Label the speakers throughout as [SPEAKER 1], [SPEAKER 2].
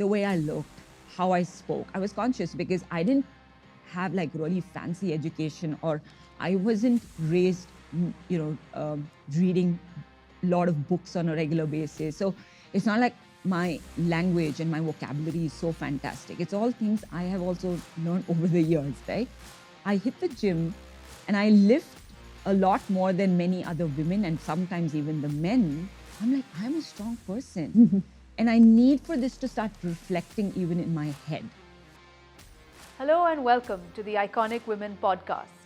[SPEAKER 1] the way I looked, how I spoke. I was conscious because I didn't have like really fancy education, or I wasn't raised, reading a lot of books on a regular basis. So it's not like my language and my vocabulary is so fantastic. It's all things I have also learned over the years, right? I hit the gym and I lift a lot more than many other women and sometimes even the men. I'm like, I'm a strong person. And I need for this to start reflecting even in my head.
[SPEAKER 2] Hello and welcome to the Iconic Women podcast.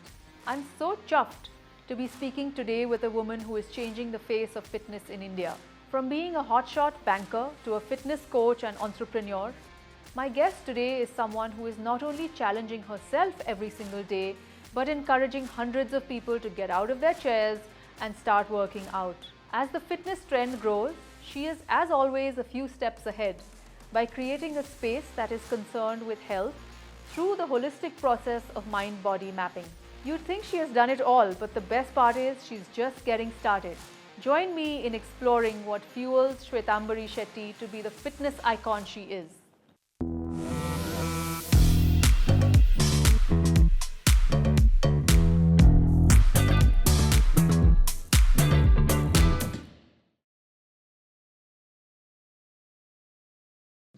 [SPEAKER 2] I'm so chuffed to be speaking today with a woman who is changing the face of fitness in India. From being a hotshot banker to a fitness coach and entrepreneur, my guest today is someone who is not only challenging herself every single day, but encouraging hundreds of people to get out of their chairs and start working out. As the fitness trend grows, she is, as always, a few steps ahead by creating a space that is concerned with health through the holistic process of mind-body mapping. You'd think she has done it all, but the best part is she's just getting started. Join me in exploring what fuels Shwetambari Shetty to be the fitness icon she is.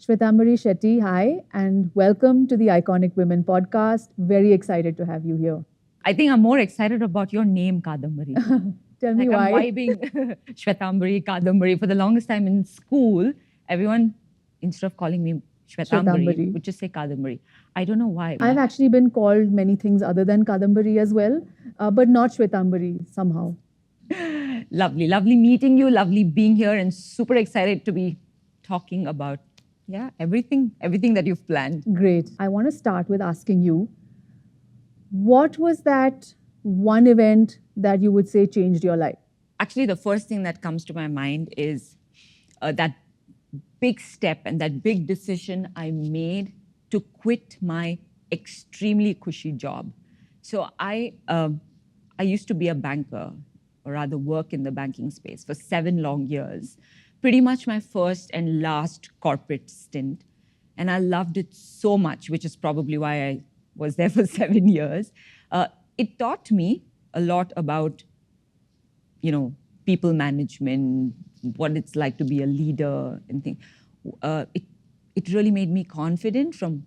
[SPEAKER 3] Shwetambari Shetty, hi, and welcome to the Iconic Women podcast. Very excited to have you here.
[SPEAKER 1] I think I'm more excited about your name, Kadambari.
[SPEAKER 3] Tell me why.
[SPEAKER 1] I'm vibing Shwetambari, Kadambari. For the longest time in school, everyone, instead of calling me Shwetambari, would just say Kadambari. I don't know why.
[SPEAKER 3] I've actually been called many things other than Kadambari as well, but not Shwetambari somehow.
[SPEAKER 1] Lovely meeting you, lovely being here, and super excited to be talking about everything that you've planned.
[SPEAKER 3] Great. I want to start with asking you, what was that one event that you would say changed your life?
[SPEAKER 1] Actually, the first thing that comes to my mind is that big step and that big decision I made to quit my extremely cushy job. So I used to be a banker, or rather work in the banking space for 7 long years. Pretty much my first and last corporate stint. And I loved it so much, which is probably why I was there for 7 years. It taught me a lot about, people management, what it's like to be a leader and things. It really made me confident from,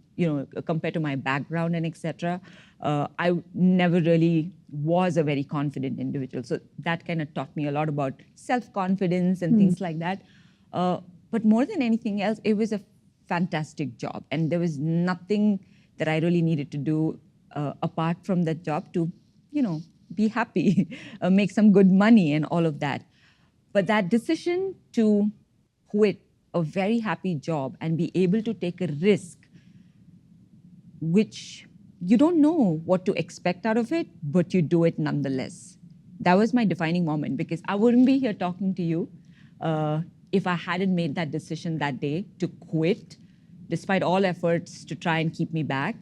[SPEAKER 1] compared to my background and etc. I never really was a very confident individual. So that kind of taught me a lot about self-confidence and things like that. But more than anything else, it was a fantastic job. And there was nothing that I really needed to do apart from that job to, be happy, make some good money and all of that. But that decision to quit a very happy job and be able to take a risk, which you don't know what to expect out of it, but you do it nonetheless. That was my defining moment, because I wouldn't be here talking to you if I hadn't made that decision that day to quit, despite all efforts to try and keep me back.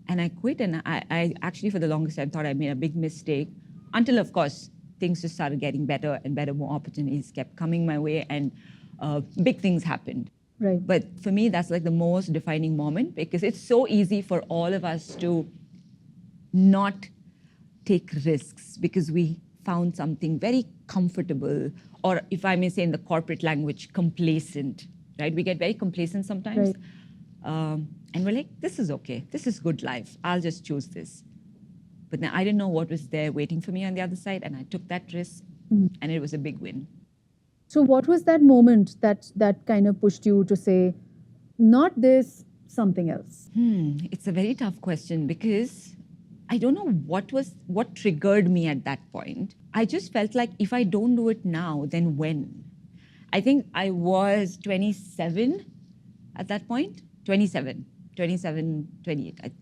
[SPEAKER 1] And I quit, and I actually, for the longest time, thought I made a big mistake, until, of course, things just started getting better and better, more opportunities kept coming my way, and big things happened.
[SPEAKER 3] Right.
[SPEAKER 1] But for me, that's like the most defining moment, because it's so easy for all of us to not take risks because we found something very comfortable, or if I may say in the corporate language, complacent, right? We get very complacent sometimes.
[SPEAKER 3] Right.
[SPEAKER 1] And we're like, this is okay. This is good life. I'll just choose this. But then I didn't know what was there waiting for me on the other side, and I took that risk, and it was a big win.
[SPEAKER 3] So what was that moment that kind of pushed you to say, not this, something else?
[SPEAKER 1] It's a very tough question, because I don't know what triggered me at that point. I just felt like, if I don't do it now, then when? I think I was 27 at that point, 27, 28.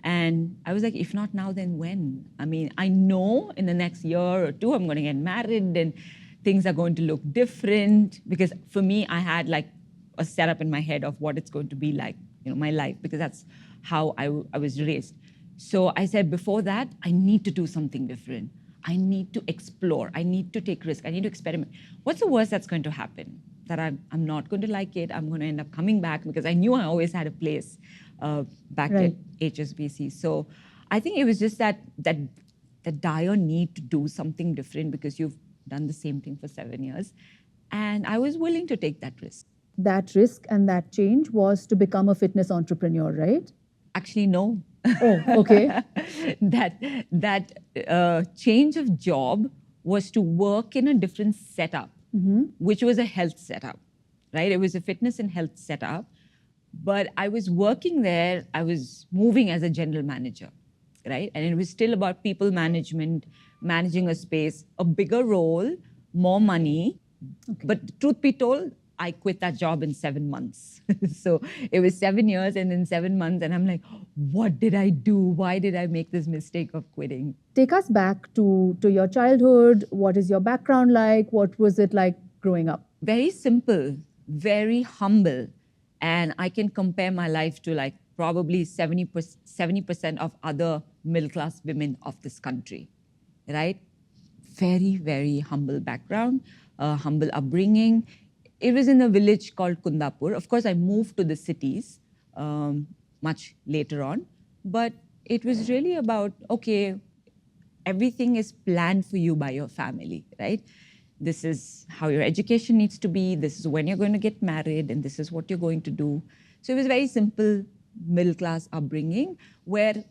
[SPEAKER 1] And I was like, if not now, then when? I mean, I know in the next year or two, I'm going to get married and things are going to look different. Because for me, I had like a setup in my head of what it's going to be like, my life, because that's how I was raised. So I said, before that, I need to do something different. I need to explore. I need to take risk. I need to experiment. What's the worst that's going to happen? that I'm not going to like it. I'm going to end up coming back because I knew I always had a place back
[SPEAKER 3] Right.
[SPEAKER 1] at HSBC. So I think it was just that dire need to do something different because you've done the same thing for 7 years. And I was willing to take that risk.
[SPEAKER 3] That risk and that change was to become a fitness entrepreneur, right?
[SPEAKER 1] Actually, no.
[SPEAKER 3] Oh, okay.
[SPEAKER 1] that change of job was to work in a different setup, which was a health setup, right? It was a fitness and health setup. But I was working there, I was moving as a general manager, right? And it was still about people management, managing a space, a bigger role, more money. Okay. But truth be told, I quit that job in 7 months. So it was 7 years and then 7 months. And I'm like, what did I do? Why did I make this mistake of quitting?
[SPEAKER 3] Take us back to your childhood. What is your background like? What was it like growing up?
[SPEAKER 1] Very simple, very humble. And I can compare my life to like probably 70% of other middle-class women of this country, right? Very, very humble background, humble upbringing. It was in a village called Kundapur. Of course, I moved to the cities much later on, but it was really about, okay, everything is planned for you by your family, right? This is how your education needs to be, this is when you're going to get married, and this is what you're going to do. So it was very simple middle-class upbringing where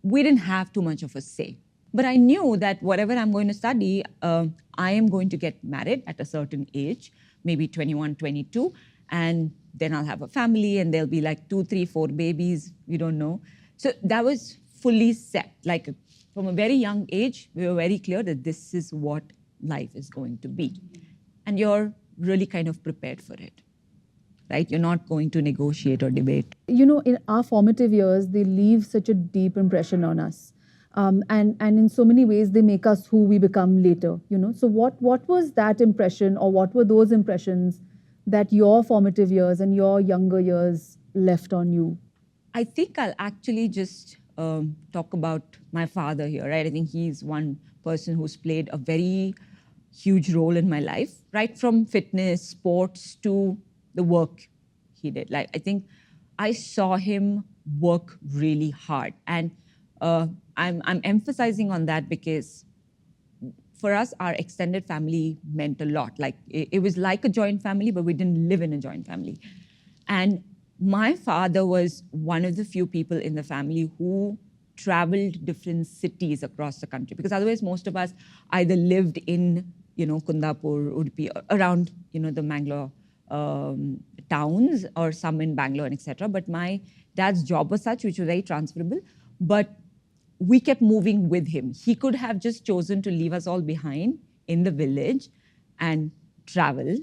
[SPEAKER 1] we didn't have too much of a say. But I knew that whatever I'm going to study, I am going to get married at a certain age, maybe 21, 22, and then I'll have a family and there'll be like 2, 3, 4 babies, we don't know. So that was fully set. Like from a very young age, we were very clear that this is what life is going to be. And you're really kind of prepared for it, right? You're not going to negotiate or debate.
[SPEAKER 3] You know, in our formative years, they leave such a deep impression on us. And in so many ways, they make us who we become later, you know. So what was that impression, or what were those impressions that your formative years and your younger years left on you?
[SPEAKER 1] I think I'll actually just talk about my father here, right? I think he's one person who's played a very huge role in my life, right from fitness, sports, to the work he did. Like, I think I saw him work really hard. And I'm emphasizing on that because for us, our extended family meant a lot. Like it was like a joint family, but we didn't live in a joint family. And my father was one of the few people in the family who traveled different cities across the country, because otherwise most of us either lived in, Kundapur, Udupi, around, the Mangalore towns, or some in Bangalore, etc. But my dad's job was such, which was very transferable. But we kept moving with him. He could have just chosen to leave us all behind in the village and travel.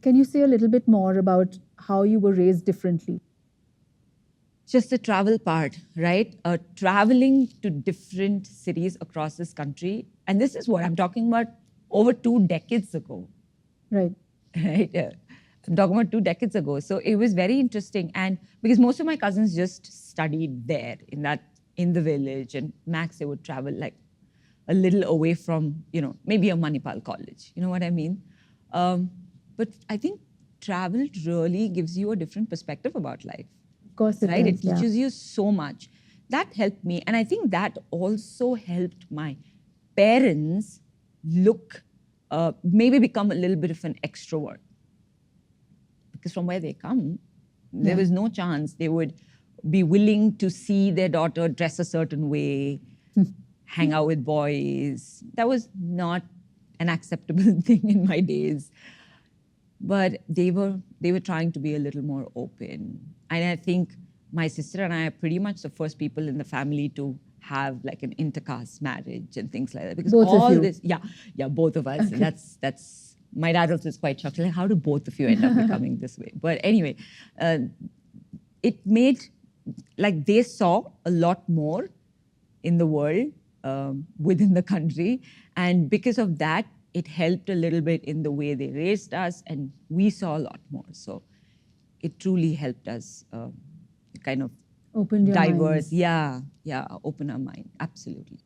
[SPEAKER 3] Can you say a little bit more about how you were raised differently?
[SPEAKER 1] Just the travel part, right? Traveling to different cities across this country. And this is what I'm talking about over 2 decades ago.
[SPEAKER 3] Right.
[SPEAKER 1] Right? I'm talking about 2 decades ago. So it was very interesting. And because most of my cousins just studied there in the village, and max they would travel like a little away from, maybe a Manipal college. You know what I mean? But I think travel really gives you a different perspective about life.
[SPEAKER 3] Of course it
[SPEAKER 1] right?
[SPEAKER 3] does,
[SPEAKER 1] It teaches you so much. That helped me. And I think that also helped my parents maybe become a little bit of an extrovert. Because from where they come, there was no chance they would be willing to see their daughter dress a certain way, hang out with boys. That was not an acceptable thing in my days. But they were trying to be a little more open. And I think my sister and I are pretty much the first people in the family to have like an intercaste marriage and things like that. Because
[SPEAKER 3] both
[SPEAKER 1] all
[SPEAKER 3] of you.
[SPEAKER 1] this, both of us. Okay. That's my dad also is quite shocked. Like, how do both of you end up becoming this way? But anyway, it made, like, they saw a lot more in the world within the country. And because of that, it helped a little bit in the way they raised us, and we saw a lot more. So it truly helped us kind of
[SPEAKER 3] open your
[SPEAKER 1] diverse.
[SPEAKER 3] minds.
[SPEAKER 1] Open our mind. Absolutely.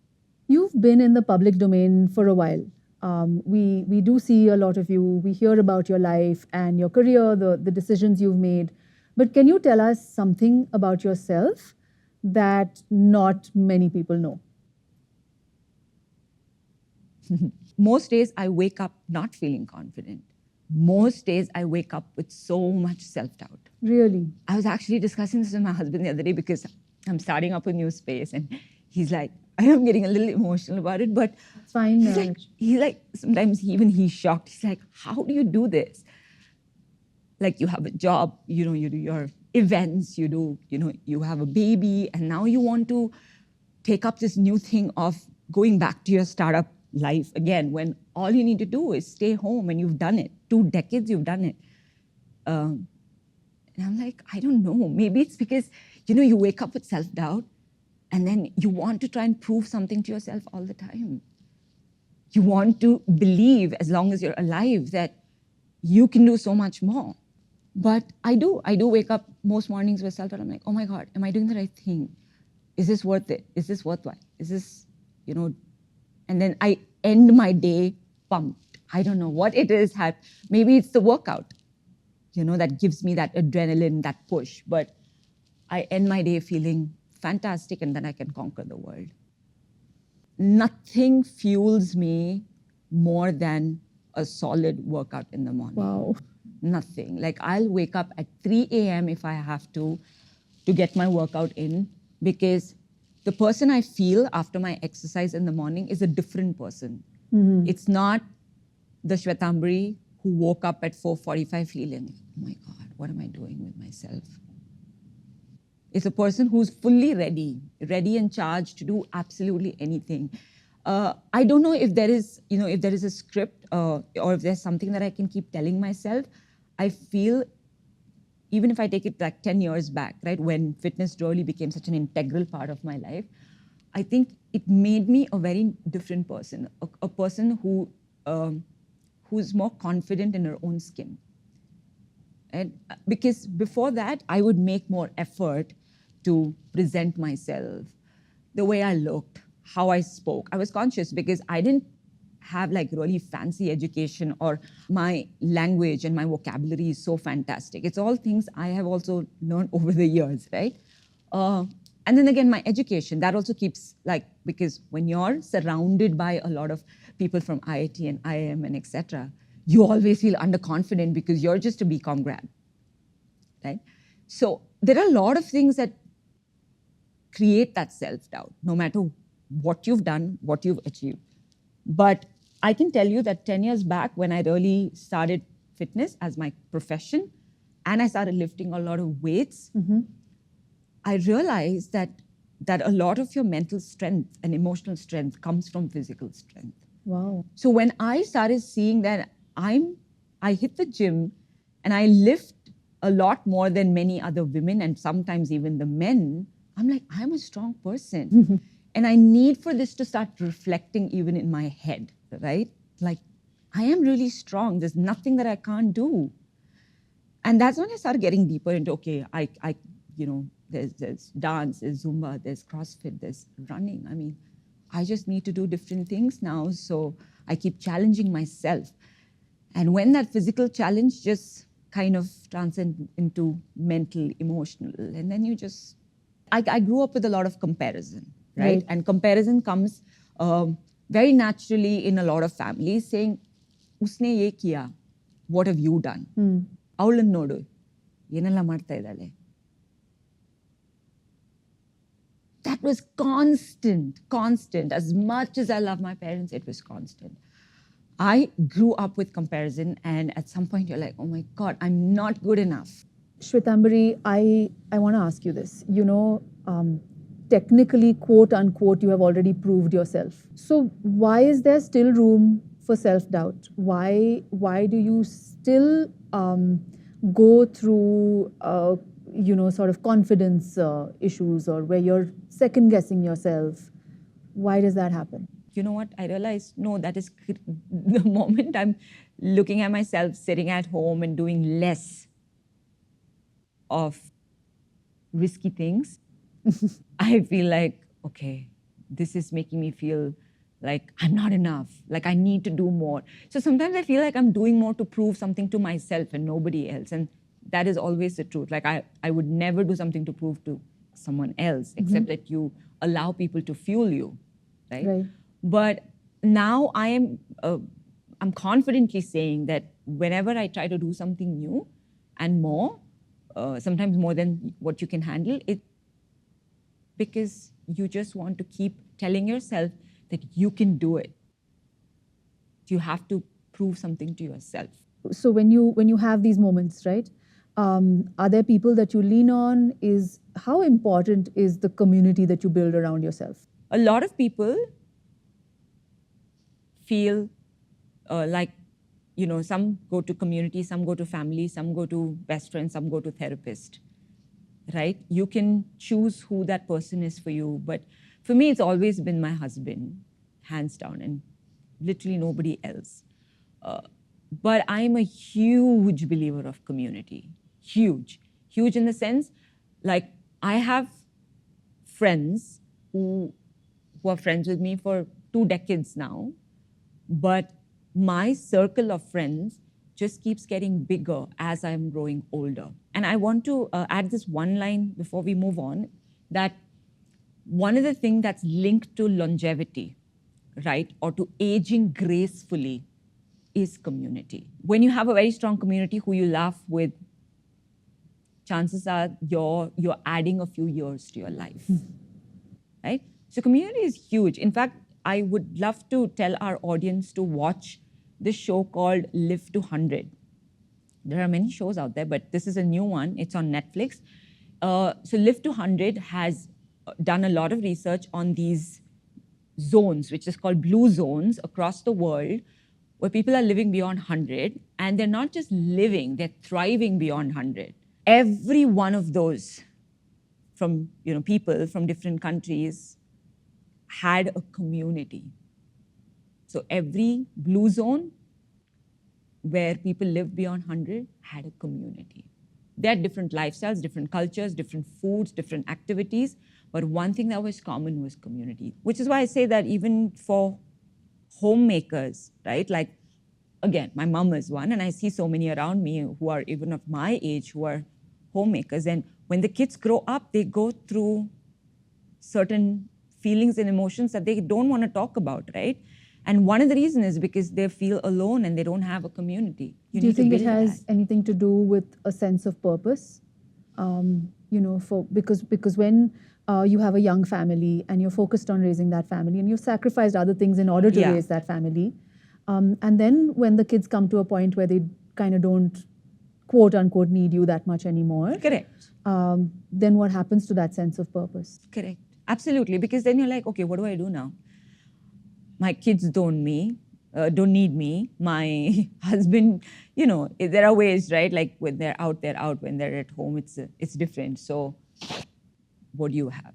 [SPEAKER 3] You've been in the public domain for a while. We do see a lot of you. We hear about your life and your career, the decisions you've made. But can you tell us something about yourself that not many people know?
[SPEAKER 1] Most days I wake up not feeling confident. Most days I wake up with so much self-doubt.
[SPEAKER 3] Really?
[SPEAKER 1] I was actually discussing this with my husband the other day because I'm starting up a new space and he's like, I'm getting a little emotional about it, but
[SPEAKER 3] It's fine.
[SPEAKER 1] he's like sometimes he's shocked. He's like, how do you do this? Like you have a job, you do your events, you have a baby, and now you want to take up this new thing of going back to your startup life again when all you need to do is stay home and you've done it. 2 decades you've done it. And I'm like, I don't know. Maybe it's because, you wake up with self-doubt and then you want to try and prove something to yourself all the time. You want to believe, as long as you're alive, that you can do so much more. But I do wake up most mornings with self-doubt. I'm like, oh my God, am I doing the right thing? Is this worth it? Is this worthwhile? Is this, and then I end my day pumped. I don't know what it is. Maybe it's the workout, that gives me that adrenaline, that push. But I end my day feeling fantastic, and then I can conquer the world. Nothing fuels me more than a solid workout in the morning.
[SPEAKER 3] Wow.
[SPEAKER 1] Nothing. Like I'll wake up at 3 a.m. if I have to get my workout in, because the person I feel after my exercise in the morning is a different person. Mm-hmm. It's not the Shwetambari who woke up at 4:45 feeling, oh my God, what am I doing with myself? It's a person who's fully ready and charged to do absolutely anything. I don't know if there is a script or if there's something that I can keep telling myself. I feel, even if I take it like 10 years back, right, when fitness really became such an integral part of my life, I think it made me a very different person, a person who's more confident in her own skin. And because before that, I would make more effort to present myself, the way I looked, how I spoke. I was conscious because I didn't have like really fancy education, or my language and my vocabulary is so fantastic. It's all things I have also learned over the years, right? And then again, my education, that also keeps because when you're surrounded by a lot of people from IIT and IIM and etc., you always feel underconfident because you're just a BCom grad, right? So there are a lot of things that create that self-doubt, no matter what you've done, what you've achieved. But I can tell you that 10 years back, when I really started fitness as my profession, and I started lifting a lot of weights, mm-hmm. I realized that a lot of your mental strength and emotional strength comes from physical strength.
[SPEAKER 3] Wow.
[SPEAKER 1] So when I started seeing that I hit the gym and I lift a lot more than many other women and sometimes even the men, I'm like, I'm a strong person. Mm-hmm. And I need for this to start reflecting even in my head, right? Like, I am really strong. There's nothing that I can't do. And that's when I started getting deeper into, okay, there's dance, there's Zumba, there's CrossFit, there's running. I mean, I just need to do different things now. So I keep challenging myself. And when that physical challenge just kind of transcends into mental, emotional, and then I grew up with a lot of comparison. Right? And comparison comes very naturally in a lot of families, saying, "Usne ye kiya, what have you done? Avlan nodu, yenalla marta idale." That was constant. As much as I love my parents, it was constant. I grew up with comparison, and at some point you're like, oh my God, I'm not good enough.
[SPEAKER 3] Shwetambari, I want to ask you this. Technically, quote unquote, you have already proved yourself. So why is there still room for self-doubt? Why do you still go through sort of confidence issues, or where you're second guessing yourself? Why does that happen?
[SPEAKER 1] You know what? I realized, no, that is the moment I'm looking at myself sitting at home and doing less of risky things, I feel like, okay, this is making me feel like I'm not enough, like I need to do more. So sometimes I feel like I'm doing more to prove something to myself and nobody else. And that is always the truth. Like I would never do something to prove to someone else, except that you allow people to fuel you, right?
[SPEAKER 3] Right.
[SPEAKER 1] But now I'm confidently saying that whenever I try to do something new and more, sometimes more than what you can handle, because you just want to keep telling yourself that you can do it. You have to prove something to yourself.
[SPEAKER 3] So when you have these moments, right? Are there people that you lean on? How important is the community that you build around yourself?
[SPEAKER 1] A lot of people feel like, some go to community, some go to family, some go to best friends, some go to therapist, right? You can choose who that person is for you. But for me, it's always been my husband, hands down, and literally nobody else. But I'm a huge believer of community. Huge. Huge in the sense, like, I have friends who are friends with me for 2 decades now, but my circle of friends just keeps getting bigger as I'm growing older. And I want to add this one line before we move on, that one of the things that's linked to longevity, right, or to aging gracefully, is community. When you have a very strong community who you laugh with, chances are you're adding a few years to your life, right? So community is huge. In fact, I would love to tell our audience to watch this show called Live to 100. There are many shows out there, but this is a new one. It's on Netflix. So Live to 100 has done a lot of research on these zones, which is called blue zones across the world, where people are living beyond 100, and they're not just living, they're thriving beyond 100. Every one of those from people from different countries had a community. So every blue zone where people lived beyond 100 had a community. They had different lifestyles, different cultures, different foods, different activities, but one thing that was common was community, which is why I say that even for homemakers, right? Like, again, my mom is one, and I see so many around me who are even of my age who are homemakers. And when the kids grow up, they go through certain feelings and emotions that they don't want to talk about, right? And one of the reasons is because they feel alone and they don't have a community.
[SPEAKER 3] Do you think it has anything to do with a sense of purpose? Because when you have a young family and you're focused on raising that family and you've sacrificed other things in order to raise that family, and then when the kids come to a point where they kind of don't, quote unquote, need you that much anymore.
[SPEAKER 1] Correct.
[SPEAKER 3] Then what happens to that sense of purpose?
[SPEAKER 1] Correct. Absolutely. Because then you're like, okay, what do I do now? My kids don't need me. My husband, there are ways, right? Like when they're out, they're out. When they're at home, it's different. So what do you have?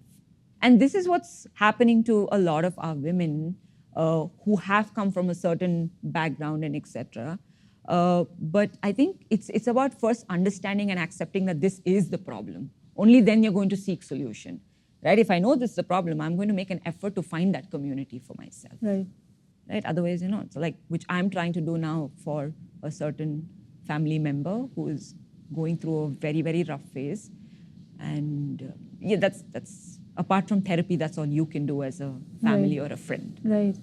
[SPEAKER 1] And this is what's happening to a lot of our women who have come from a certain background and etc. But I think it's about first understanding and accepting that this is the problem. Only then you're going to seek solution. Right? If I know this is the problem, I'm going to make an effort to find that community for myself.
[SPEAKER 3] Right.
[SPEAKER 1] Right? Otherwise, it's like, which I'm trying to do now for a certain family member who is going through a very, very rough phase. And that's apart from therapy, that's all you can do as a family or a friend.
[SPEAKER 3] Right.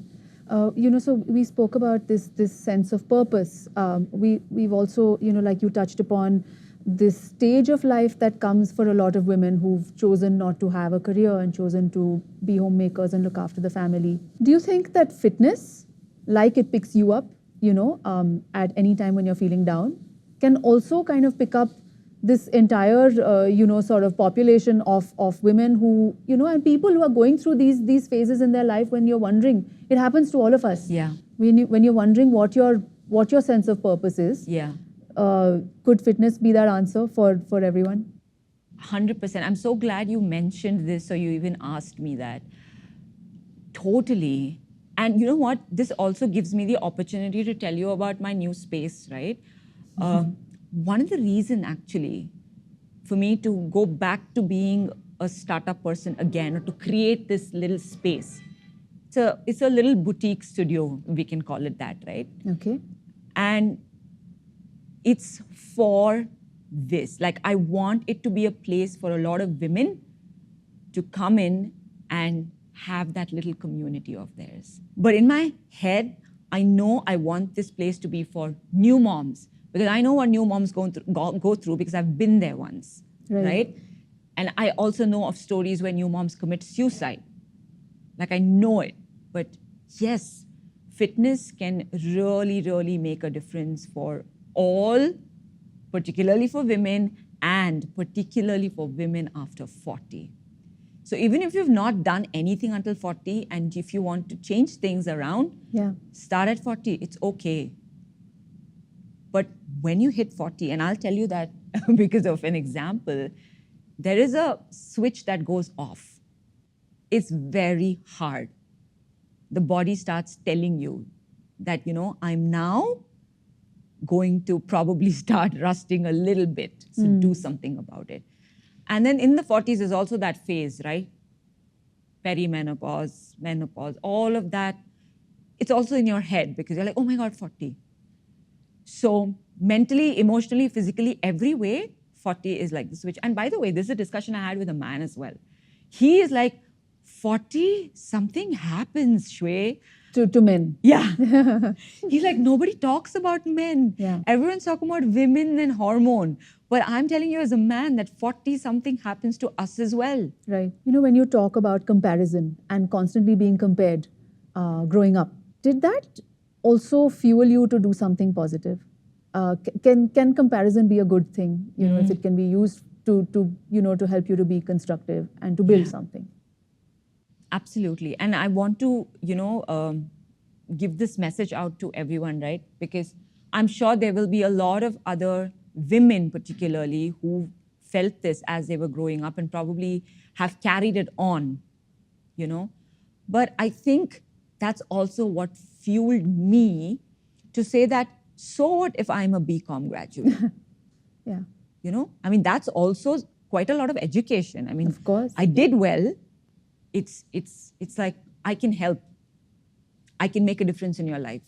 [SPEAKER 3] So we spoke about this sense of purpose. We've also, like you touched upon, this stage of life that comes for a lot of women who've chosen not to have a career and chosen to be homemakers and look after the family. Do you think that fitness, like it picks you up, at any time when you're feeling down, can also kind of pick up this entire, sort of population of women who, and people who are going through these phases in their life when you're wondering, it happens to all of us.
[SPEAKER 1] Yeah.
[SPEAKER 3] When you're wondering what your sense of purpose is.
[SPEAKER 1] Yeah.
[SPEAKER 3] Could fitness be that answer for everyone?
[SPEAKER 1] 100%. I'm so glad you mentioned this, so you even asked me that. Totally. And you know what? This also gives me the opportunity to tell you about my new space, right? One of the reasons, actually, for me to go back to being a startup person again, or to create this little space, it's a little boutique studio, we can call it that, right?
[SPEAKER 3] Okay.
[SPEAKER 1] And it's for this. Like, I want it to be a place for a lot of women to come in and have that little community of theirs. But in my head, I know I want this place to be for new moms, because I know what new moms go through because I've been there once, right? And I also know of stories where new moms commit suicide. Like, I know it. But yes, fitness can really, really make a difference for all, particularly for women, and particularly for women after 40. So even if you've not done anything until 40, and if you want to change things around, start at 40. It's okay. But when you hit 40, and I'll tell you that because of an example, there is a switch that goes off. It's very hard. The body starts telling you that, I'm now going to probably start rusting a little bit. So do something about it. And then in the 40s is also that phase, right? Perimenopause, menopause, all of that. It's also in your head because you're like, oh my God, 40. So mentally, emotionally, physically, every way, 40 is like the switch. And by the way, this is a discussion I had with a man as well. He is like, 40, something happens, Shwe.
[SPEAKER 3] To men.
[SPEAKER 1] Yeah. He's like, nobody talks about men.
[SPEAKER 3] Yeah.
[SPEAKER 1] Everyone's talking about women and hormone. But I'm telling you as a man that 40, something happens to us as well.
[SPEAKER 3] Right. When you talk about comparison and constantly being compared growing up, did that also fuel you to do something positive? Can comparison be a good thing, if it can be used to help you to be constructive and to build something?
[SPEAKER 1] Absolutely. And I want to, give this message out to everyone, right? Because I'm sure there will be a lot of other women particularly who felt this as they were growing up and probably have carried it on, But I think that's also what fueled me to say that, so what if I'm a BCom graduate?
[SPEAKER 3] Yeah.
[SPEAKER 1] That's also quite a lot of education.
[SPEAKER 3] Of course.
[SPEAKER 1] I did well. It's like, I can help. I can make a difference in your life.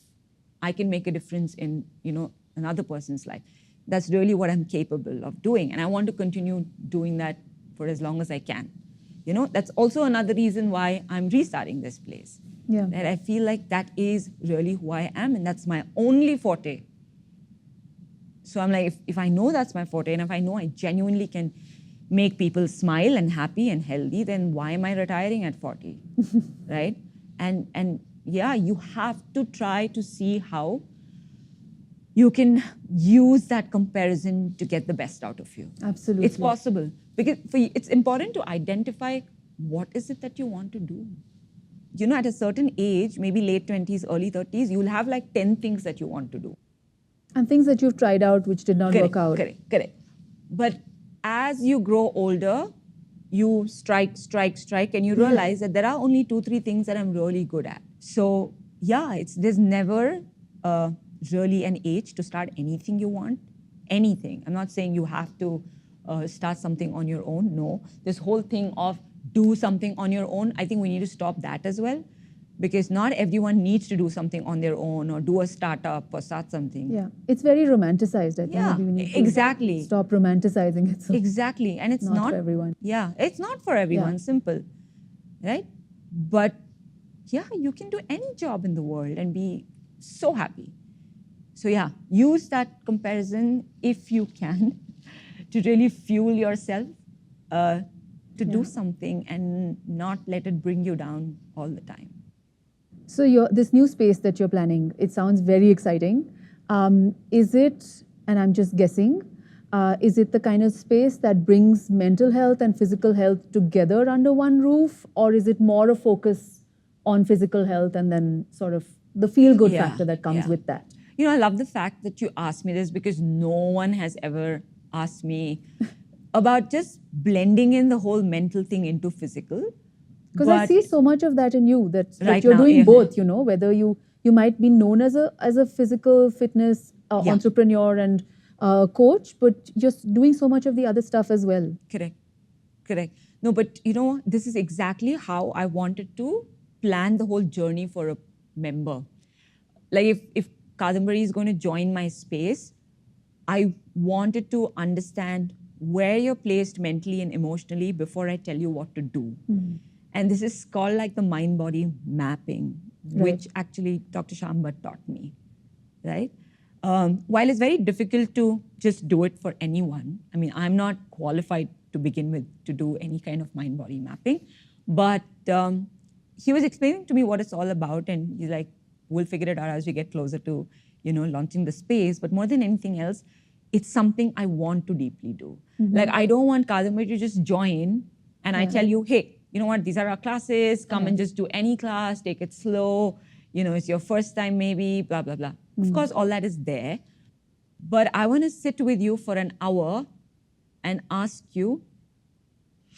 [SPEAKER 1] I can make a difference in, another person's life. That's really what I'm capable of doing. And I want to continue doing that for as long as I can. That's also another reason why I'm restarting this place.
[SPEAKER 3] Yeah.
[SPEAKER 1] That I feel like that is really who I am, and that's my only forte. So I'm like, if I know that's my forte, and if I know I genuinely can make people smile and happy and healthy, then why am I retiring at 40, right? And yeah, you have to try to see how you can use that comparison to get the best out of you.
[SPEAKER 3] Absolutely.
[SPEAKER 1] It's possible. Because it's important to identify what is it that you want to do. At a certain age, maybe late 20s, early 30s, you'll have like 10 things that you want to do.
[SPEAKER 3] And things that you've tried out which did not work out.
[SPEAKER 1] Correct. But as you grow older, you strike, and you realize that there are only 2-3 things that I'm really good at. So yeah, there's never really an age to start anything you want. Anything. I'm not saying you have to start something on your own. No. This whole thing of do something on your own, I think we need to stop that as well. Because not everyone needs to do something on their own or do a startup or start something.
[SPEAKER 3] Yeah, it's very romanticized. I think
[SPEAKER 1] Yeah,
[SPEAKER 3] maybe we need
[SPEAKER 1] exactly.
[SPEAKER 3] to stop romanticizing it. So
[SPEAKER 1] exactly, and it's not
[SPEAKER 3] for everyone.
[SPEAKER 1] Yeah, it's not for everyone.
[SPEAKER 3] Yeah.
[SPEAKER 1] Simple, right? But yeah, you can do any job in the world and be so happy. So yeah, use that comparison if you can to really fuel yourself to do something and not let it bring you down all the time.
[SPEAKER 3] So this new space that you're planning, it sounds very exciting. Is it, and I'm just guessing, is it the kind of space that brings mental health and physical health together under one roof? Or is it more a focus on physical health and then sort of the feel-good factor that comes with that?
[SPEAKER 1] I love the fact that you asked me this because no one has ever asked me about just blending in the whole mental thing into physical.
[SPEAKER 3] Because I see so much of that in you, that
[SPEAKER 1] Right
[SPEAKER 3] you're
[SPEAKER 1] now,
[SPEAKER 3] doing both, whether you might be known as a physical fitness entrepreneur and coach, but you're doing so much of the other stuff as well.
[SPEAKER 1] Correct. No, but this is exactly how I wanted to plan the whole journey for a member. Like if Kadambari is going to join my space, I wanted to understand where you're placed mentally and emotionally before I tell you what to do. And this is called like the mind-body mapping, which actually Dr. Shambhat taught me, right? While it's very difficult to just do it for anyone, I mean, I'm not qualified to begin with to do any kind of mind-body mapping, but he was explaining to me what it's all about, and he's like, we'll figure it out as we get closer to, launching the space. But more than anything else, it's something I want to deeply do. Like, I don't want Kadambari to just join and I tell you, hey, you know what, these are our classes, come and just do any class, take it slow, it's your first time maybe, blah, blah, blah. Of course, all that is there. But I want to sit with you for an hour and ask you,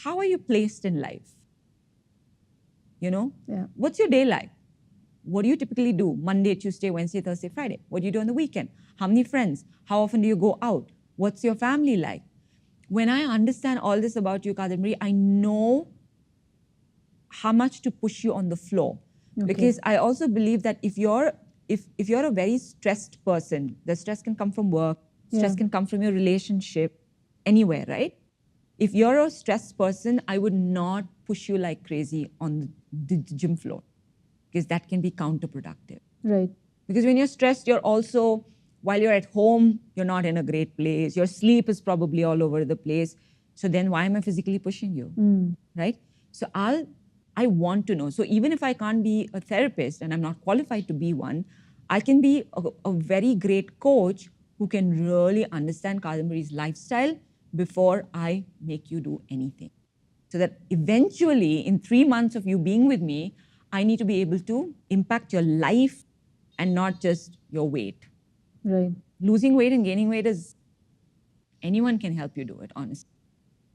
[SPEAKER 1] how are you placed in life? What's your day like? What do you typically do? Monday, Tuesday, Wednesday, Thursday, Friday. What do you do on the weekend? How many friends? How often do you go out? What's your family like? When I understand all this about you, Kadambari, I know how much to push you on the floor. Okay. Because I also believe that if you're a very stressed person, the stress can come from work, stress can come from your relationship, anywhere, right? If you're a stressed person, I would not push you like crazy on the gym floor, because that can be counterproductive.
[SPEAKER 3] Right.
[SPEAKER 1] Because when you're stressed, you're also, while you're at home, you're not in a great place. Your sleep is probably all over the place. So then why am I physically pushing you, right? So I want to know. So even if I can't be a therapist and I'm not qualified to be one, I can be a very great coach who can really understand Kadambari's lifestyle before I make you do anything. So that eventually, in 3 months of you being with me, I need to be able to impact your life and not just your weight.
[SPEAKER 3] Right.
[SPEAKER 1] Losing weight and gaining weight anyone can help you do it, honestly.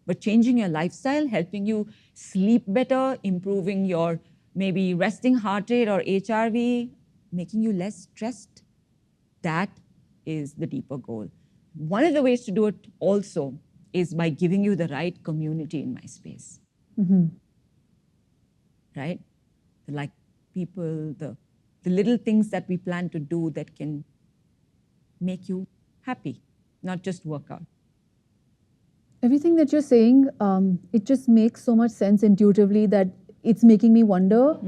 [SPEAKER 1] But changing your lifestyle, helping you sleep better, improving your maybe resting heart rate or HRV, making you less stressed, that is the deeper goal. One of the ways to do it also is by giving you the right community in my space. Right? Like people, the little things that we plan to do that can make you happy, not just work out.
[SPEAKER 3] Everything that you're saying, it just makes so much sense intuitively that it's making me wonder,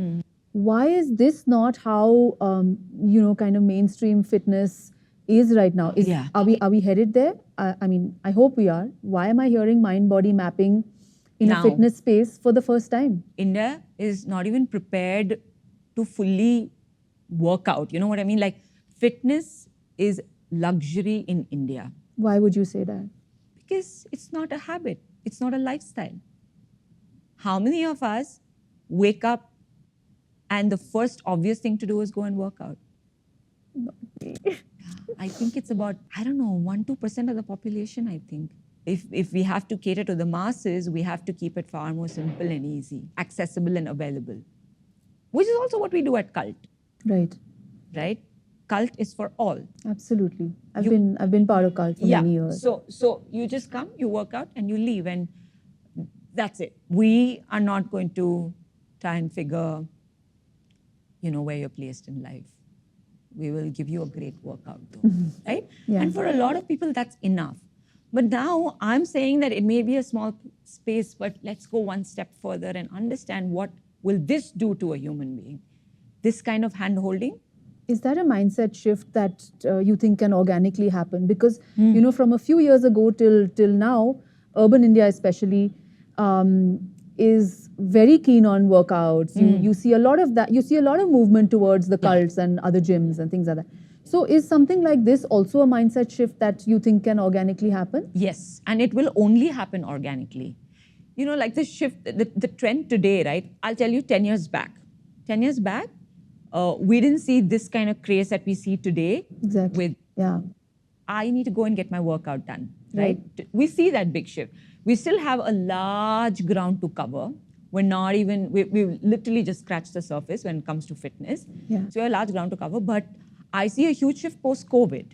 [SPEAKER 3] why is this not how, kind of mainstream fitness is right now? Are we headed there? I mean, I hope we are. Why am I hearing mind-body mapping in a fitness space for the first time?
[SPEAKER 1] India is not even prepared to fully work out. You know what I mean? Like, fitness is luxury in India.
[SPEAKER 3] Why would you say that?
[SPEAKER 1] Because it's not a habit. It's not a lifestyle. How many of us wake up and the first obvious thing to do is go and work out? I think it's about, 1-2% of the population, I think. If we have to cater to the masses, we have to keep it far more simple and easy, accessible and available, which is also what we do at Cult.
[SPEAKER 3] Right.
[SPEAKER 1] Right? Cult is for all.
[SPEAKER 3] Absolutely. I've been part of Cult for many years.
[SPEAKER 1] So you just come, you work out, and you leave, and that's it. We are not going to try and figure, where you're placed in life. We will give you a great workout, though, right?
[SPEAKER 3] Yeah.
[SPEAKER 1] And for a lot of people, that's enough. But now I'm saying that it may be a small space, but let's go one step further and understand what will this do to a human being. This kind of hand-holding.
[SPEAKER 3] Is that a mindset shift that you think can organically happen? Because, from a few years ago till now, urban India especially is very keen on workouts. You see a lot of that. You see a lot of movement towards the cults and other gyms and things like that. So is something like this also a mindset shift that you think can organically happen?
[SPEAKER 1] Yes, and it will only happen organically. Like the shift, the trend today, right? I'll tell you 10 years back. 10 years back, we didn't see this kind of craze that we see today.
[SPEAKER 3] Exactly.
[SPEAKER 1] I need to go and get my workout done, right? We see that big shift. We still have a large ground to cover. We've literally just scratched the surface when it comes to fitness.
[SPEAKER 3] Yeah.
[SPEAKER 1] So we have a large ground to cover, but I see a huge shift post-COVID.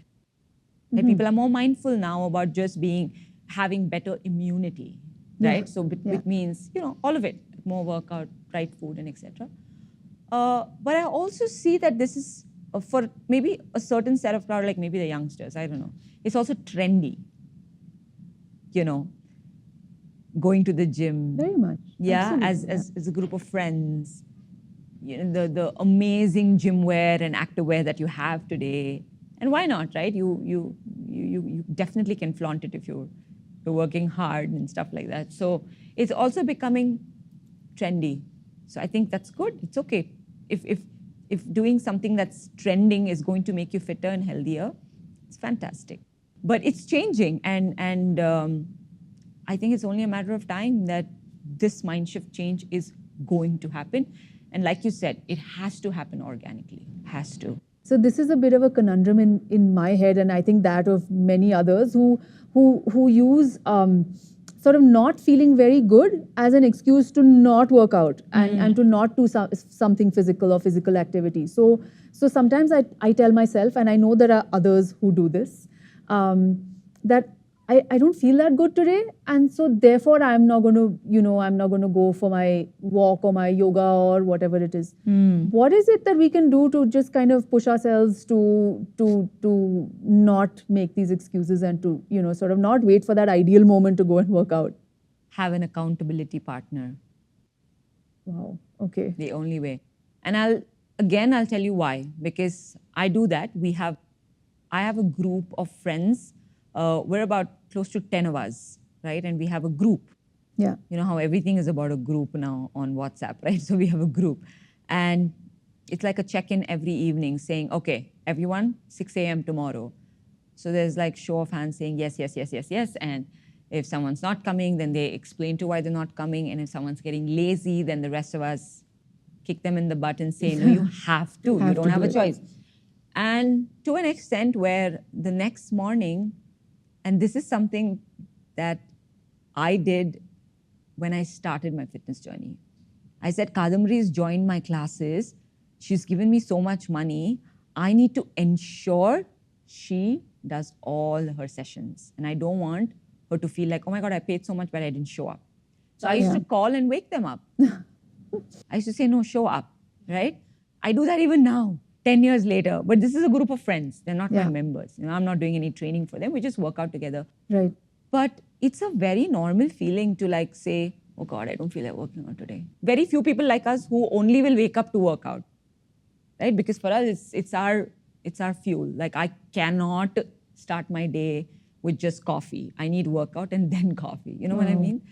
[SPEAKER 1] That people are more mindful now about just having better immunity, right? So it means, all of it, more workout, right food, and etc. But I also see that this is for maybe a certain set of crowd, like maybe the youngsters, I don't know. It's also trendy, you know, going to the gym.
[SPEAKER 3] Very much.
[SPEAKER 1] Yeah, as a group of friends. You know, the amazing gym wear and activewear that you have today. And why not, right? You definitely can flaunt it if you're working hard and stuff like that. So it's also becoming trendy. So I think that's good. It's okay. If doing something that's trending is going to make you fitter and healthier, it's fantastic. But it's changing, and I think it's only a matter of time that this mind shift change is going to happen. And like you said, it has to happen organically. Has to.
[SPEAKER 3] So this is a bit of a conundrum in my head, and I think that of many others who use sort of not feeling very good as an excuse to not work out and to not do something physical or physical activity. So sometimes I tell myself, and I know there are others who do this, that I don't feel that good today, and so therefore I'm not going to go for my walk or my yoga or whatever it is. What is it that we can do to just kind of push ourselves to not make these excuses and to sort of not wait for that ideal moment to go and work out?
[SPEAKER 1] Have an accountability partner.
[SPEAKER 3] Wow. Okay.
[SPEAKER 1] The only way. And I'll tell you why. Because I do that. I have a group of friends. We're about close to 10 of us, right? And we have a group.
[SPEAKER 3] Yeah.
[SPEAKER 1] You know how everything is about a group now on WhatsApp, right? So we have a group. And it's like a check-in every evening saying, okay, everyone, 6 a.m. tomorrow. So there's like show of hands saying yes, yes, yes, yes, yes. And if someone's not coming, then they explain to why they're not coming. And if someone's getting lazy, then the rest of us kick them in the butt and say, no, you have to. You don't have a choice. And to an extent where the next morning, and this is something that I did when I started my fitness journey. I said, Kadamri's joined my classes. She's given me so much money. I need to ensure she does all her sessions. And I don't want her to feel like, oh my God, I paid so much, but I didn't show up. So I used to call and wake them up. I used to say, no, show up, right? I do that even now. 10 years later, but this is a group of friends. They're not my members. I'm not doing any training for them. We just work out together.
[SPEAKER 3] Right.
[SPEAKER 1] But it's a very normal feeling to like say, oh God, I don't feel like working out today. Very few people like us who only will wake up to work out, right? Because for us, it's our fuel. Like I cannot start my day with just coffee. I need workout and then coffee. You know what I mean?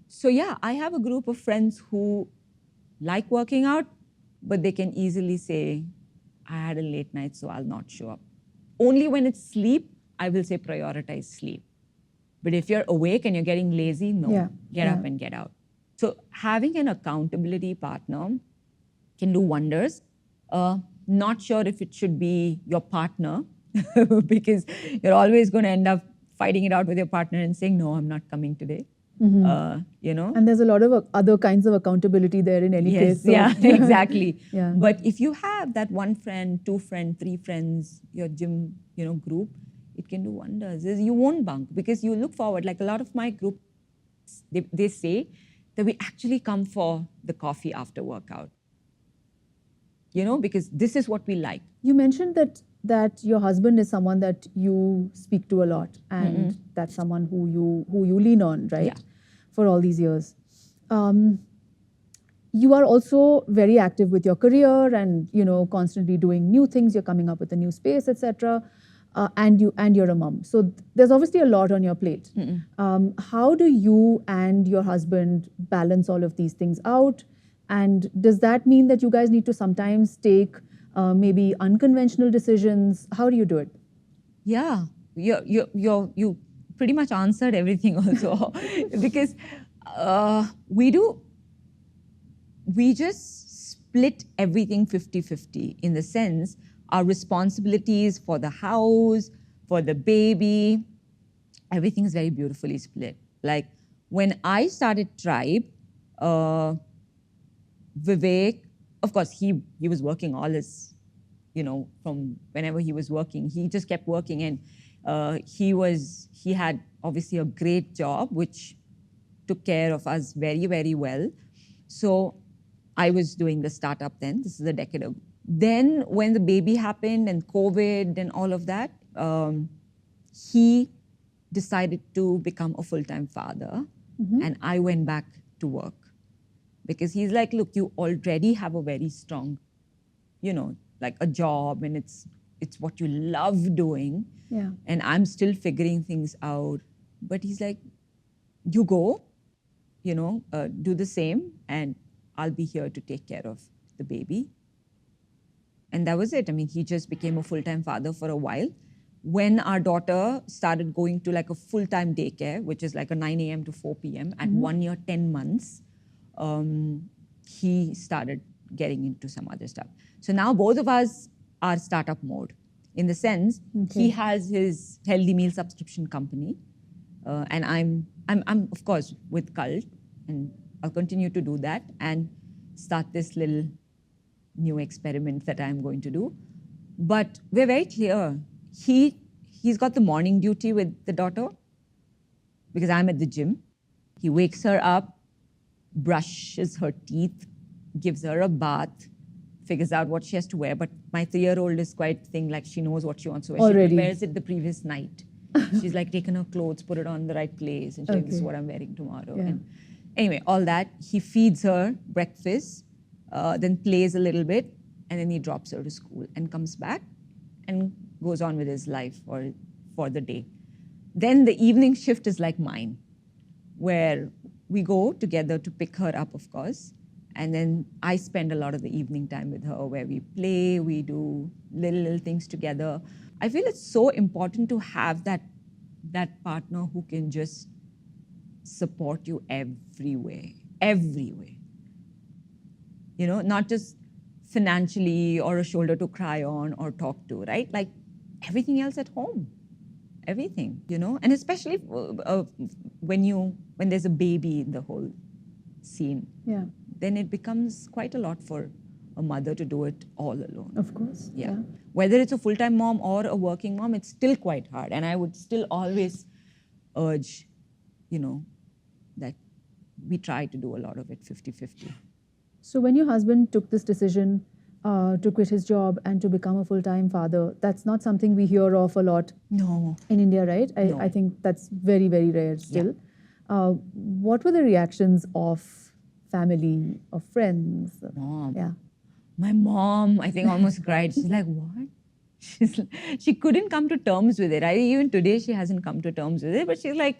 [SPEAKER 1] So yeah, I have a group of friends who like working out, but they can easily say, I had a late night, so I'll not show up. Only when it's sleep, I will say prioritize sleep. But if you're awake and you're getting lazy, no, get up and get out. So having an accountability partner can do wonders. Not sure if it should be your partner, because you're always going to end up fighting it out with your partner and saying, no, I'm not coming today.
[SPEAKER 3] And there's a lot of other kinds of accountability there in any case. So.
[SPEAKER 1] Yeah, exactly.
[SPEAKER 3] Yeah.
[SPEAKER 1] But if you have that one friend, two friends, three friends, your gym, group, it can do wonders. You won't bunk because you look forward. Like a lot of my group, they say that we actually come for the coffee after workout. Because this is what we like.
[SPEAKER 3] You mentioned that your husband is someone that you speak to a lot, and that's someone who you lean on, right?
[SPEAKER 1] Yeah.
[SPEAKER 3] For all these years. You are also very active with your career and constantly doing new things. You're coming up with a new space, etc. And you're a mom. So there's obviously a lot on your plate. How do you and your husband balance all of these things out? And does that mean that you guys need to sometimes take maybe unconventional decisions? How do you do it?
[SPEAKER 1] Yeah, you pretty much answered everything also because we just split everything 50-50 in the sense our responsibilities for the house, for the baby, everything is very beautifully split. Like when I started Tribe, Vivek, of course, he was working all his, from whenever he was working, he just kept working, and he had obviously a great job, which took care of us very, very well. So I was doing the startup then. This is a decade ago. Then when the baby happened and COVID and all of that, he decided to become a full-time father. And I went back to work. Because he's like, look, you already have a very strong, like a job, and it's what you love doing.
[SPEAKER 3] Yeah.
[SPEAKER 1] And I'm still figuring things out. But he's like, you go, do the same, and I'll be here to take care of the baby. And that was it. I mean, he just became a full-time father for a while. When our daughter started going to like a full-time daycare, which is like a 9 a.m. to 4 p.m. at 1 year, 10 months, he started getting into some other stuff. So now both of us are startup mode, in the sense he has his healthy meal subscription company, and I'm of course with Cult, and I'll continue to do that and start this little new experiment that I'm going to do. But we're very clear. He's got the morning duty with the daughter because I'm at the gym. He wakes her up, brushes her teeth, gives her a bath, figures out what she has to wear. But my 3-year-old is quite thing, like she knows what she wants to wear.
[SPEAKER 3] Already.
[SPEAKER 1] She wears it the previous night. She's like taken her clothes, put it on the right place, and she's like, this is what I'm wearing tomorrow.
[SPEAKER 3] Yeah.
[SPEAKER 1] And anyway, all that. He feeds her breakfast, then plays a little bit, and then he drops her to school and comes back and goes on with his life for the day. Then the evening shift is like mine, where we go together to pick her up, of course, and then I spend a lot of the evening time with her, where we play, we do little things together. I feel it's so important to have that partner who can just support you every way. Not just financially or a shoulder to cry on or talk to, right? Like everything else at home, everything, and especially when there's a baby in the whole scene, then it becomes quite a lot for a mother to do it all alone.
[SPEAKER 3] Of course.
[SPEAKER 1] Yeah. Whether it's a full-time mom or a working mom, it's still quite hard. And I would still always urge, that we try to do a lot of it 50-50.
[SPEAKER 3] So when your husband took this decision to quit his job and to become a full-time father, that's not something we hear of a lot
[SPEAKER 1] No.
[SPEAKER 3] in India, right?
[SPEAKER 1] No.
[SPEAKER 3] I think that's very, very rare still. What were the reactions of family, of friends?
[SPEAKER 1] Mom.
[SPEAKER 3] Yeah.
[SPEAKER 1] My mom, I think, almost cried. She's like, what? She couldn't come to terms with it. Even today, she hasn't come to terms with it. But she's like,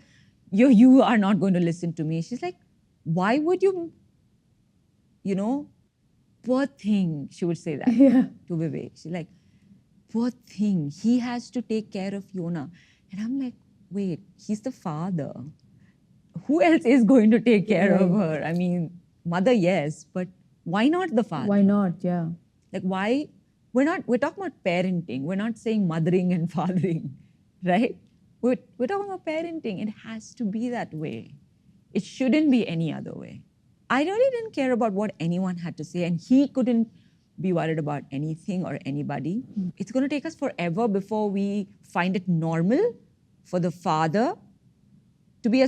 [SPEAKER 1] you are not going to listen to me. She's like, why would you, poor thing. She would say that to Vivek. She's like, poor thing. He has to take care of Yona. And I'm like, wait, he's the father. Who else is going to take care of her? I mean, mother, yes, but why not the father?
[SPEAKER 3] Why not? Yeah.
[SPEAKER 1] Like, why? We're talking about parenting. We're not saying mothering and fathering, right? We're talking about parenting. It has to be that way. It shouldn't be any other way. I really didn't care about what anyone had to say, and he couldn't be worried about anything or anybody. It's going to take us forever before we find it normal for the father to be a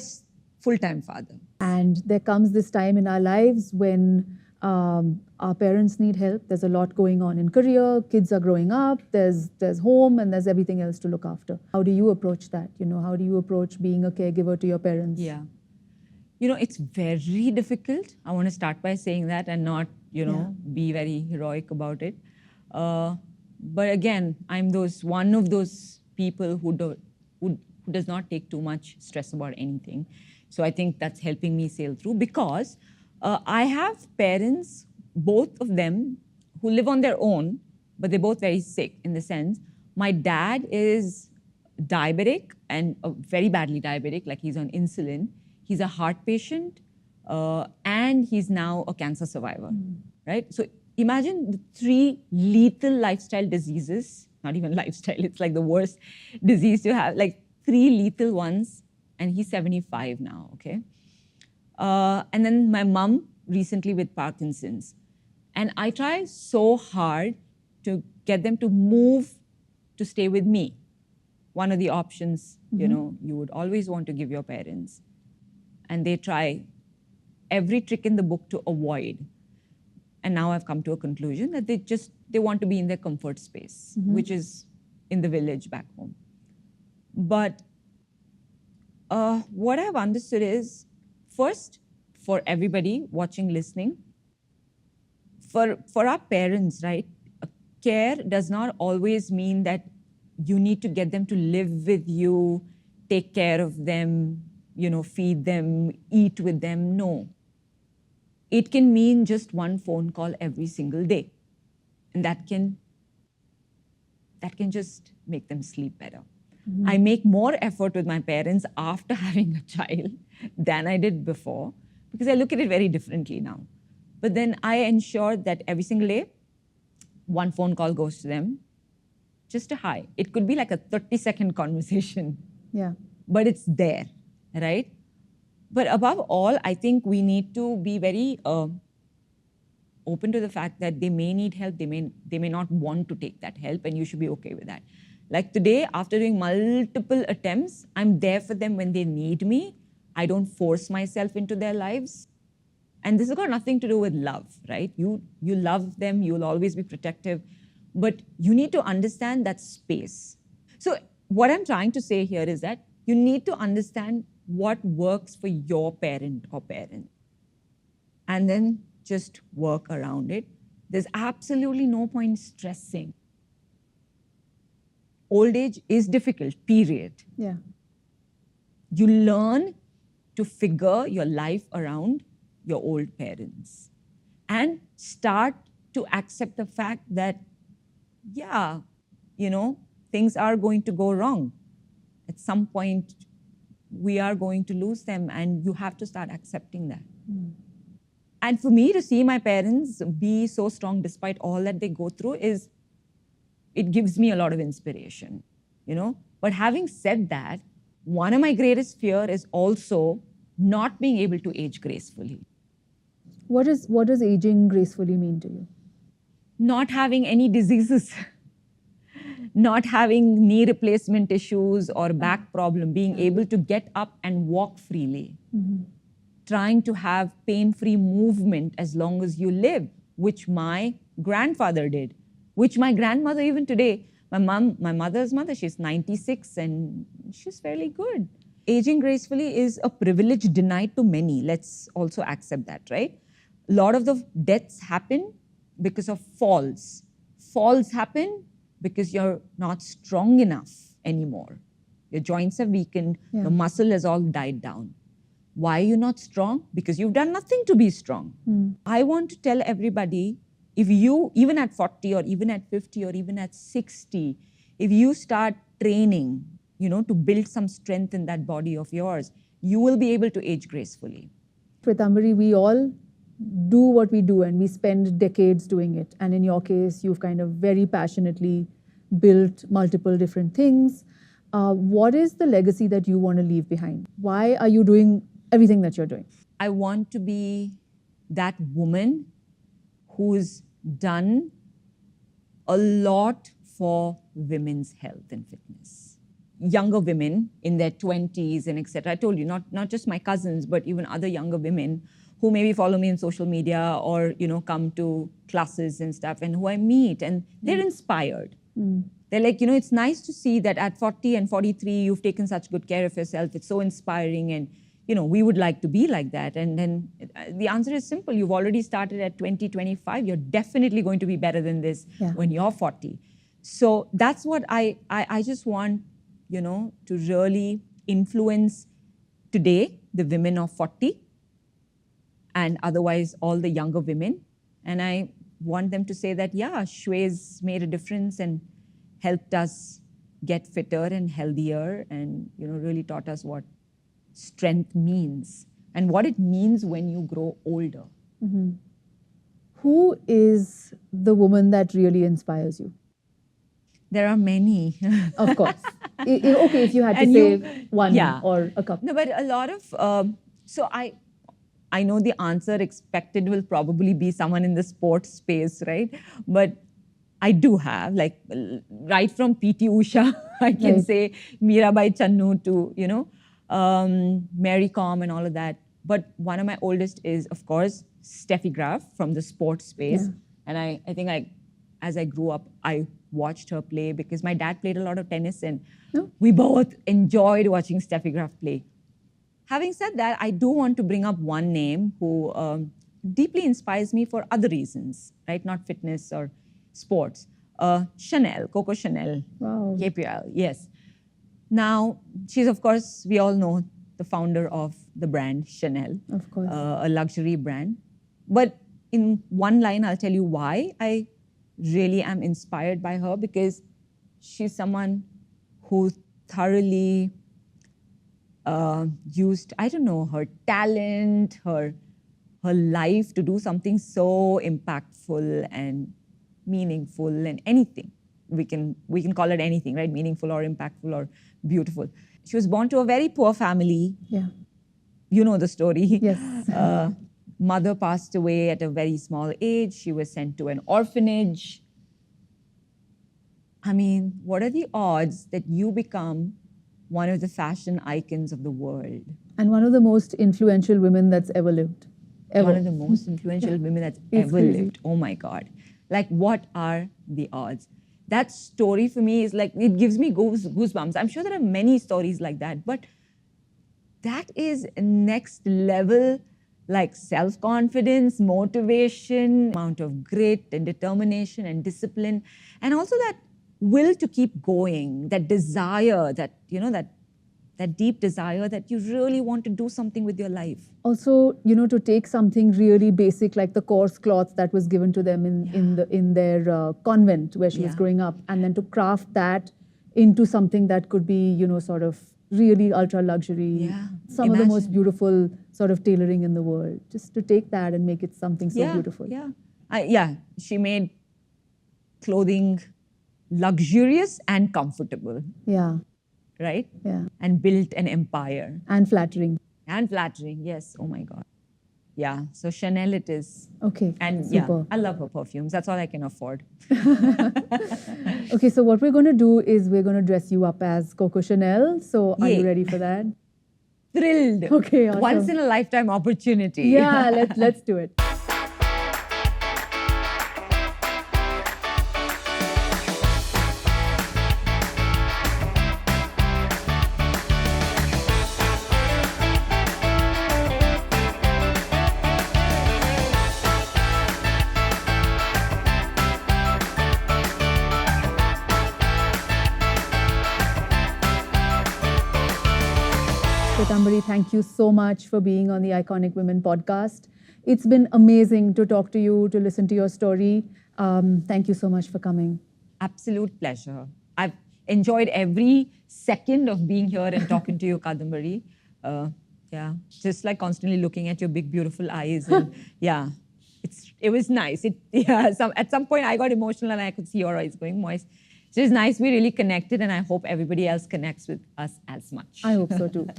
[SPEAKER 1] full-time father.
[SPEAKER 3] And there comes this time in our lives when our parents need help. There's a lot going on in career, kids are growing up, there's home, and there's everything else to look after. How do you approach that? How do you approach being a caregiver to your parents?
[SPEAKER 1] Yeah. It's very difficult. I want to start by saying that and not, be very heroic about it. But again, I'm one of those people who does not take too much stress about anything. So I think that's helping me sail through, because I have parents, both of them, who live on their own, but they're both very sick, in the sense, my dad is diabetic, and very badly diabetic, like he's on insulin. He's a heart patient, and he's now a cancer survivor, right? So imagine the 3 lethal lifestyle diseases, not even lifestyle, it's like the worst disease to have, like 3 lethal ones, and he's 75 now, okay? And then my mom recently with Parkinson's. And I try so hard to get them to move to stay with me. One of the options, you would always want to give your parents. And they try every trick in the book to avoid. And now I've come to a conclusion that they want to be in their comfort space, which is in the village back home. But what I've understood is, first, for everybody watching, listening, for our parents, right, care does not always mean that you need to get them to live with you, take care of them, feed them, eat with them. No. It can mean just one phone call every single day. And that can just make them sleep better. I make more effort with my parents after having a child than I did before, because I look at it very differently now. But then I ensure that every single day, one phone call goes to them, just a hi. It could be like a 30-second conversation.
[SPEAKER 3] Yeah.
[SPEAKER 1] But it's there, right? But above all, I think we need to be very open to the fact that they may need help, they may not want to take that help, and you should be okay with that. Like today, after doing multiple attempts, I'm there for them when they need me. I don't force myself into their lives. And this has got nothing to do with love, right? You love them, you'll always be protective, but you need to understand that space. So what I'm trying to say here is that you need to understand what works for your parent or parent, and then just work around it. There's absolutely no point stressing. Old age is difficult, period.
[SPEAKER 3] Yeah.
[SPEAKER 1] You learn to figure your life around your old parents and start to accept the fact that, yeah, things are going to go wrong. At some point, we are going to lose them, and you have to start accepting that. And for me to see my parents be so strong despite all that they go through it gives me a lot of inspiration, But having said that, one of my greatest fear is also not being able to age gracefully.
[SPEAKER 3] What does aging gracefully mean to you?
[SPEAKER 1] Not having any diseases, not having knee replacement issues or back problem, being able to get up and walk freely, trying to have pain-free movement as long as you live, which my grandfather did, which my grandmother even today, my mother's mother, she's 96 and she's fairly good. Aging gracefully is a privilege denied to many. Let's also accept that, right? A lot of the deaths happen because of falls. Falls happen because you're not strong enough anymore. Your joints have weakened, your muscle has all died down. Why are you not strong? Because you've done nothing to be strong. I want to tell everybody, if you, even at 40 or even at 50 or even at 60, if you start training, to build some strength in that body of yours, you will be able to age gracefully.
[SPEAKER 3] Shwetambari, we all do what we do and we spend decades doing it. And in your case, you've kind of very passionately built multiple different things. What is the legacy that you want to leave behind? Why are you doing everything that you're doing?
[SPEAKER 1] I want to be that woman who's done a lot for women's health and fitness. Younger women in their 20s and etc. I told you, not just my cousins, but even other younger women who maybe follow me on social media or, come to classes and stuff, and who I meet, and they're inspired. They're like, it's nice to see that at 40 and 43, you've taken such good care of yourself. It's so inspiring, and, we would like to be like that. And then the answer is simple. You've already started at 20, 25. You're definitely going to be better than this when you're 40. So that's what I just want, to really influence today, the women of 40, and otherwise all the younger women. And I want them to say that, Shwet's made a difference and helped us get fitter and healthier, and, really taught us what strength means and what it means when you grow older.
[SPEAKER 3] Who is the woman that really inspires you?
[SPEAKER 1] There are many.
[SPEAKER 3] Of course. Okay, if you had to say one or a couple.
[SPEAKER 1] No, but a lot of, so I know the answer expected will probably be someone in the sports space, right? But I do have, like, right from P.T. Usha, I can say Mirabai Channu to, Mary Com and all of that. But one of my oldest is, of course, Steffi Graf from the sports space.
[SPEAKER 3] Yeah.
[SPEAKER 1] And I think as I grew up, I watched her play because my dad played a lot of tennis and we both enjoyed watching Steffi Graf play. Having said that, I do want to bring up one name who deeply inspires me for other reasons, right? Not fitness or sports. Chanel, Coco Chanel.
[SPEAKER 3] Wow.
[SPEAKER 1] KPL, yes. Now, she's, of course, we all know the founder of the brand Chanel.
[SPEAKER 3] Of course.
[SPEAKER 1] A luxury brand. But in one line, I'll tell you why I really am inspired by her, because she's someone who thoroughly used, I don't know, her talent, her life to do something so impactful and meaningful and anything. We can call it anything, right? Meaningful or impactful or beautiful. She was born to a very poor family.
[SPEAKER 3] Yeah.
[SPEAKER 1] You know the story.
[SPEAKER 3] Yes.
[SPEAKER 1] Mother passed away at a very small age. She was sent to an orphanage. I mean, what are the odds that you become one of the fashion icons of the world?
[SPEAKER 3] And one of the most influential women that's ever lived. Ever.
[SPEAKER 1] One of the most influential women that's ever
[SPEAKER 3] crazy.
[SPEAKER 1] lived. Oh my God. Like, what are the odds? That story for me is like, it gives me goosebumps. I'm sure there are many stories like that, but that is next level, like self-confidence, motivation, amount of grit and determination and discipline, and also that will to keep going, that desire, that, you know, that deep desire that you really want to do something with your life.
[SPEAKER 3] Also, you know, to take something really basic like the coarse cloth that was given to them in their convent where she was growing up, and then to craft that into something that could be, you know, sort of really ultra luxury, some of the most beautiful sort of tailoring in the world. Just to take that and make it something so beautiful.
[SPEAKER 1] She made clothing luxurious and comfortable.
[SPEAKER 3] Yeah.
[SPEAKER 1] Right?
[SPEAKER 3] Yeah.
[SPEAKER 1] And built an empire.
[SPEAKER 3] And flattering.
[SPEAKER 1] And flattering, yes. Oh my God. Yeah, so Chanel it is.
[SPEAKER 3] Okay,
[SPEAKER 1] and
[SPEAKER 3] super.
[SPEAKER 1] I love her perfumes. That's all I can afford.
[SPEAKER 3] Okay, so what we're going to do is we're going to dress you up as Coco Chanel. So are you ready for that?
[SPEAKER 1] Thrilled.
[SPEAKER 3] Okay, awesome.
[SPEAKER 1] Once in a lifetime opportunity.
[SPEAKER 3] Yeah, let's do it. Shwetambari, thank you so much for being on the Iconic Women podcast. It's been amazing to talk to you, to listen to your story. Thank you so much for coming.
[SPEAKER 1] Absolute pleasure. I've enjoyed every second of being here and talking to you, Kadambari. Just like constantly looking at your big, beautiful eyes. And it was nice. At some point I got emotional and I could see your eyes going moist. So it's nice we really connected, and I hope everybody else connects with us as much.
[SPEAKER 3] I hope so too.